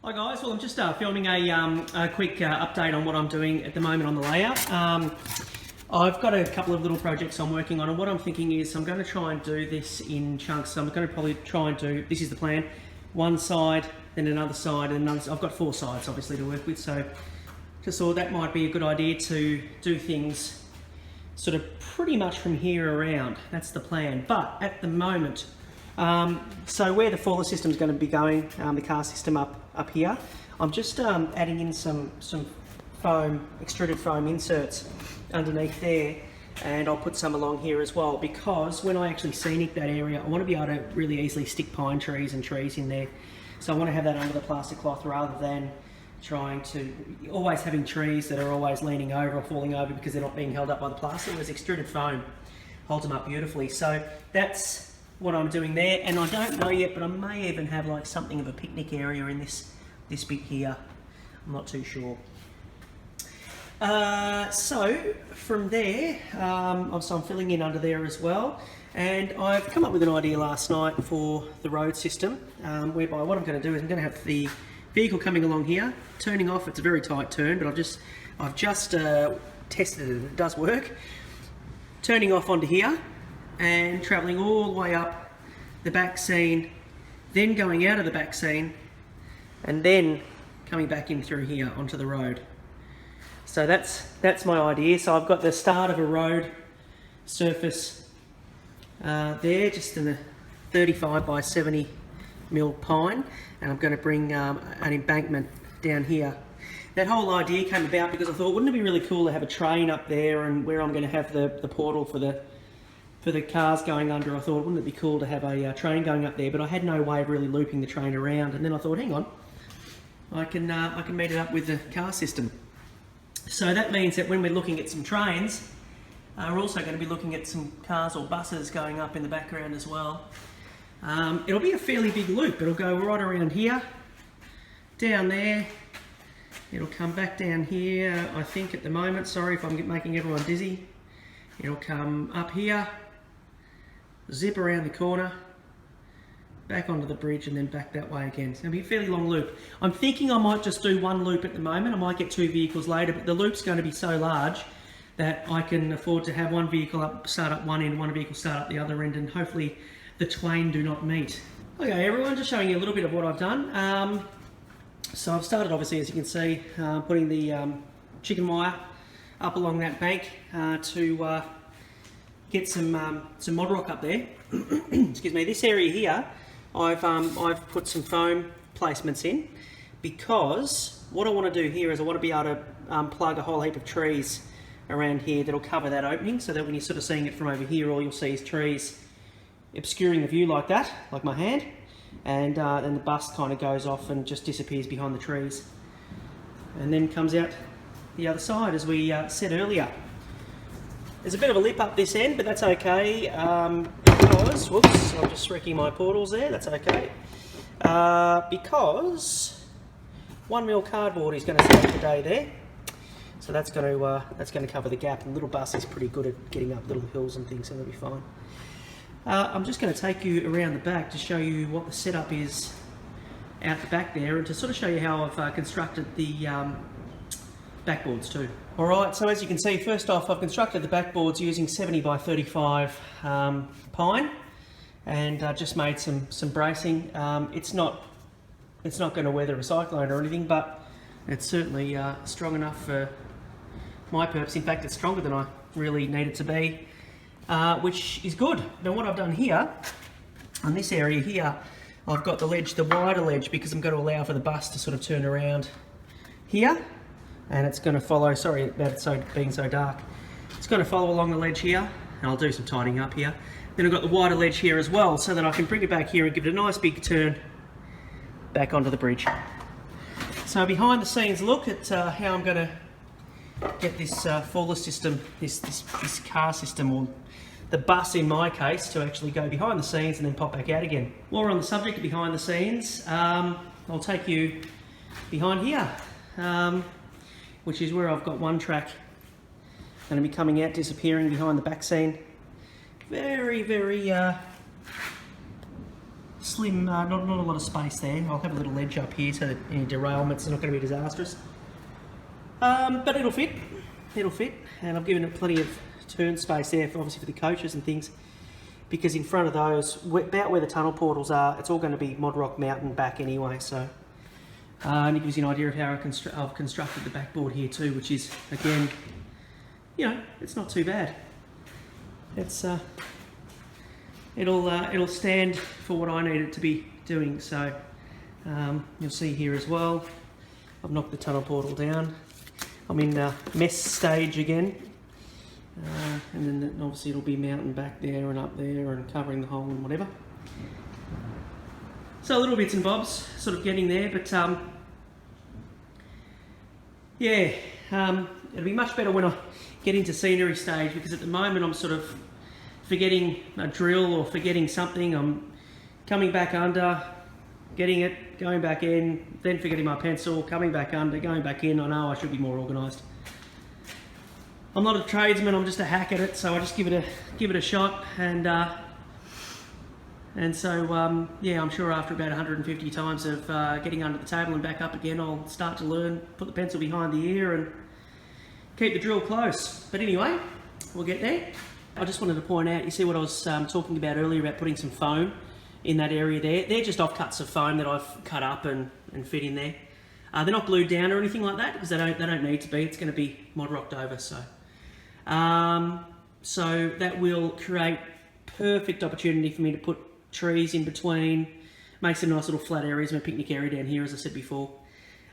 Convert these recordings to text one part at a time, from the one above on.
Hi guys, well I'm just filming a quick update on what I'm doing at the moment on the layout. I've got a couple of little projects I'm working on, and what I'm thinking is I'm going to try and do this in chunks. So I'm going to probably try and do, this is the plan, one side, then another side, and another. I've got four sides obviously to work with, so just thought that might be a good idea to do things sort of pretty much from here around. That's the plan. But at the moment, so where the faller system is going to be going, the car system up here, I'm just adding in some foam, extruded foam inserts underneath there, and I'll put some along here as well, because when I actually scenic that area, I want to be able to really easily stick pine trees and trees in there. So I want to have that under the plastic cloth rather than trying to always having trees that are always leaning over or falling over because they're not being held up by the plastic. Whereas extruded foam holds them up beautifully. So that's what I'm doing there, and I don't know yet, but I may even have like something of a picnic area in this bit here. I'm not too sure. So from there, so I'm filling in under there as well, and I've come up with an idea last night for the road system, whereby what I'm going to do is I'm going to have the vehicle coming along here, turning off. It's a very tight turn, but I've just tested it, it does work. Turning off onto here and travelling all the way up the back scene, then going out of the back scene, and then coming back in through here onto the road. So that's my idea. So I've got the start of a road surface there, just in a 35 by 70 mil pine, and I'm going to bring an embankment down here. That whole idea came about because I thought, wouldn't it be really cool to have a train up there, and where I'm going to have the portal for the cars going under, I thought, wouldn't it be cool to have a train going up there? But I had no way of really looping the train around, and then I thought, hang on, I can meet it up with the car system. So that means that when we're looking at some trains, we're also going to be looking at some cars or buses going up in the background as well. It'll be a fairly big loop. It'll go right around here, down there. It'll come back down here, I think at the moment. Sorry if I'm making everyone dizzy. It'll come up here, zip around the corner, back onto the bridge, and then back that way again. It's going to be a fairly long loop. I'm thinking I might just do one loop at the moment. I might get two vehicles later, but the loop's going to be so large that I can afford to have one vehicle start up one end, one vehicle start up the other end, and hopefully the twain do not meet. Okay everyone, just showing you a little bit of what I've done. So I've started, obviously, as you can see, putting the chicken wire up along that bank to get some mod rock up there. Excuse me. This area here, I've put some foam placements in, because what I want to do here is I want to be able to plug a whole heap of trees around here that'll cover that opening, so that when you're sort of seeing it from over here, all you'll see is trees obscuring the view like that, like my hand, and then the bus kind of goes off and just disappears behind the trees, and then comes out the other side, as we said earlier. There's a bit of a lip up this end, but that's okay, because, whoops, I'm just wrecking my portals there, that's okay, because 1mm cardboard is going to save the day there, so that's going to cover the gap, and the little bus is pretty good at getting up little hills and things, so that'll be fine. I'm just going to take you around the back to show you what the setup is out the back there, and to sort of show you how I've constructed the backboards too. Alright, so as you can see, first off, I've constructed the backboards using 70 by 35 pine, and just made some bracing. It's not going to weather a cyclone or anything, but it's certainly strong enough for my purpose. In fact, it's stronger than I really need it to be. Which is good. Now what I've done here, on this area here, I've got the ledge, the wider ledge, because I'm going to allow for the bus to sort of turn around here, and it's going to follow, sorry about it being so dark, it's going to follow along the ledge here, and I'll do some tidying up here. Then I've got the wider ledge here as well, so that I can bring it back here and give it a nice big turn back onto the bridge. So behind the scenes look at how I'm going to get this faller system, this car system, or the bus in my case, to actually go behind the scenes and then pop back out again. While we're on the subject of behind the scenes, I'll take you behind here, which is where I've got one track going to be coming out, disappearing behind the back scene. Very slim, not a lot of space there. I'll have a little ledge up here so that any derailments are not going to be disastrous. But it'll fit, and I've given it plenty of turn space there, obviously for the coaches and things, because in front of those, about where the tunnel portals are, it's all going to be Modrock mountain back anyway, so. And it gives you an idea of how I've constructed the backboard here too, which is, again, you know, it's not too bad. It's it'll stand for what I need it to be doing. So you'll see here as well, I've knocked the tunnel portal down. I'm in mess stage again, and then obviously it'll be mountain back there and up there and covering the hole and whatever. So little bits and bobs, sort of getting there, but yeah, it'll be much better when I get into scenery stage, because at the moment I'm sort of forgetting a drill or forgetting something. I'm coming back under, getting it, going back in, then forgetting my pencil, coming back under, going back in. I know I should be more organised. I'm not a tradesman, I'm just a hack at it, so I just give it a shot, and so yeah, I'm sure after about 150 times of getting under the table and back up again, I'll start to learn, put the pencil behind the ear and keep the drill close. But anyway, we'll get there. I just wanted to point out, you see what I was talking about earlier about putting some foam in that area there? They're just offcuts of foam that I've cut up and fit in there. They're not glued down or anything like that, because they don't need to be. It's going to be Modrocked over, so. So that will create perfect opportunity for me to put trees in between, make some nice little flat areas, my picnic area down here, as I said before.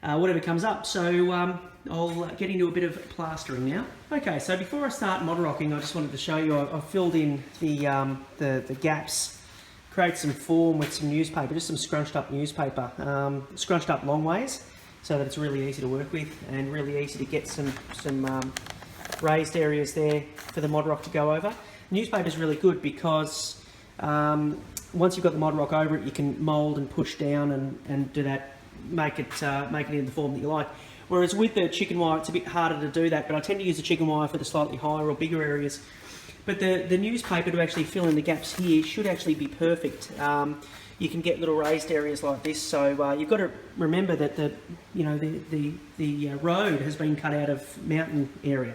Whatever comes up. So I'll get into a bit of plastering now. Okay, so before I start Modrocking, I just wanted to show you I've filled in the gaps, create some form with some newspaper, just some scrunched up newspaper, scrunched up long ways, so that it's really easy to work with and really easy to get some raised areas there for the Modrock to go over. Newspaper is really good because once you've got the Modrock over it, you can mould and push down and do that, make it in the form that you like. Whereas with the chicken wire, it's a bit harder to do that, but I tend to use the chicken wire for the slightly higher or bigger areas. But the newspaper to actually fill in the gaps here should actually be perfect. You can get little raised areas like this, so you've got to remember that the road has been cut out of mountain area.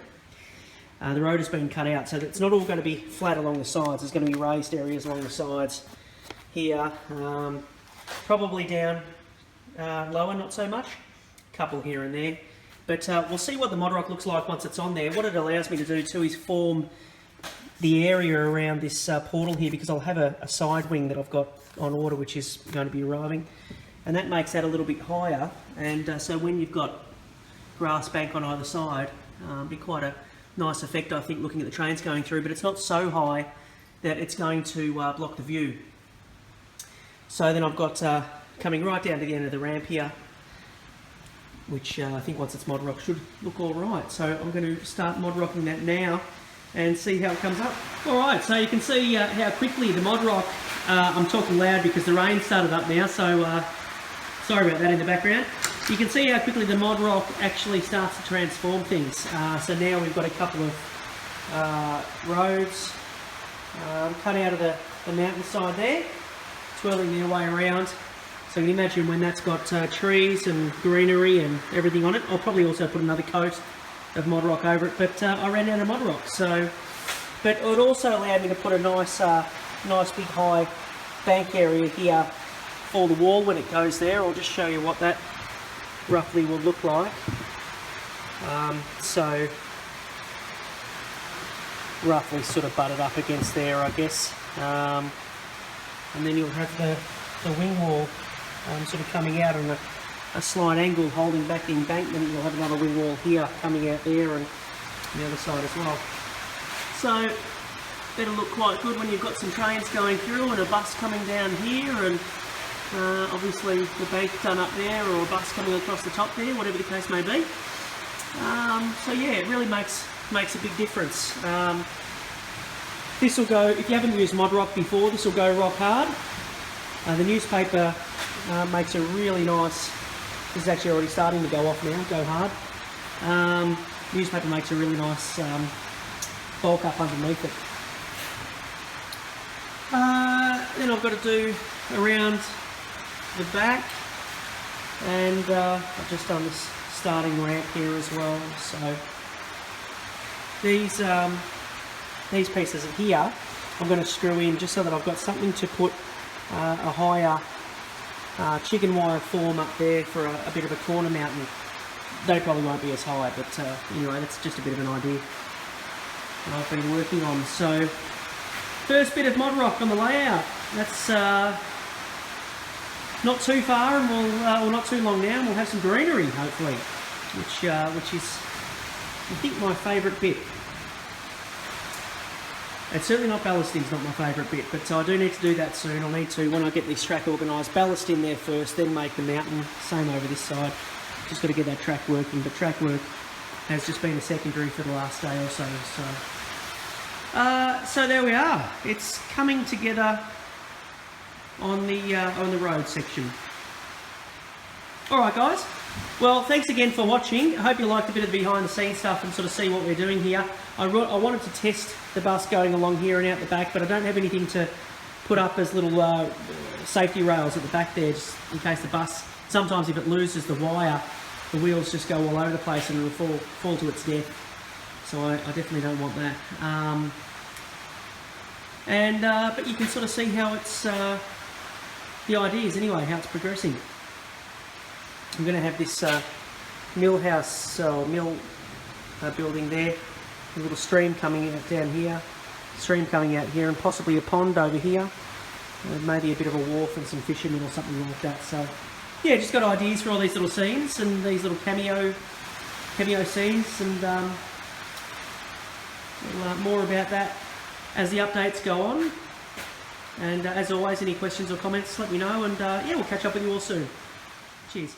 The road has been cut out, so that it's not all going to be flat along the sides. There's going to be raised areas along the sides here, probably down lower, not so much. A couple here and there. But we'll see what the Modrock looks like once it's on there. What it allows me to do too is form the area around this portal here, because I'll have a side wing that I've got on order which is going to be arriving, and that makes that a little bit higher, and so when you've got grass bank on either side, be quite a nice effect, I think, looking at the trains going through, but it's not so high that it's going to block the view. So then I've got coming right down to the end of the ramp here, which I think once it's Modrock should look all right. So I'm going to start Modrocking that now and see how it comes up. Alright, so you can see how quickly the Modrock, I'm talking loud because the rain started up now, so sorry about that in the background. You can see how quickly the Modrock actually starts to transform things. So now we've got a couple of roads cut out of the mountainside there, twirling their way around. So you can imagine when that's got trees and greenery and everything on it. I'll probably also put another coat of Modrock over it, but I ran out of Modrock. So, but it also allowed me to put a nice big high bank area here for the wall when it goes there. I'll just show you what that roughly will look like. So roughly sort of butted up against there, I guess. And then you'll have the wing wall sort of coming out on a slight angle holding back the embankment. You'll have another wing wall here coming out there and the other side as well. So that'll look quite good when you've got some trains going through and a bus coming down here, and obviously the bank done up there, or a bus coming across the top there, whatever the case may be. So yeah, it really makes a big difference. This will go, if you haven't used Modrock before, this will go rock hard. The newspaper makes a really nice, this is actually already starting to go off now, go hard. Newspaper makes a really nice bulk up underneath it. then I've got to do around the back, and I've just done this starting ramp here as well. So these pieces here I'm going to screw in just so that I've got something to put a higher chicken wire form up there for a bit of a corner mounting. They probably won't be as high, but anyway, that's just a bit of an idea that I've been working on. So first bit of mod rock on the layout. That's not too far, and we'll not too long now, and we'll have some greenery hopefully, which is, I think, my favourite bit. It's certainly not ballasting's not my favourite bit, but I do need to do that soon. I'll need to, when I get this track organised, ballast in there first, then make the mountain. Same over this side. Just got to get that track working, but track work has just been a secondary for the last day or so. So there we are. It's coming together on the road section. Alright guys, well thanks again for watching. I hope you liked a bit of the behind the scenes stuff and sort of see what we're doing here. I wanted to test the bus going along here and out the back, but I don't have anything to put up as little safety rails at the back there, just in case the bus, sometimes if it loses the wire, the wheels just go all over the place and it'll fall to its death. So I definitely don't want that. But you can sort of see how it's, the ideas anyway, how it's progressing. I'm going to have this mill house, mill building there, a little stream coming out down here, stream coming out here, and possibly a pond over here, maybe a bit of a wharf and some fish in it or something like that. So yeah, just got ideas for all these little scenes and these little cameo scenes, and more about that as the updates go on. And as always, any questions or comments, let me know, and yeah, we'll catch up with you all soon. Cheers.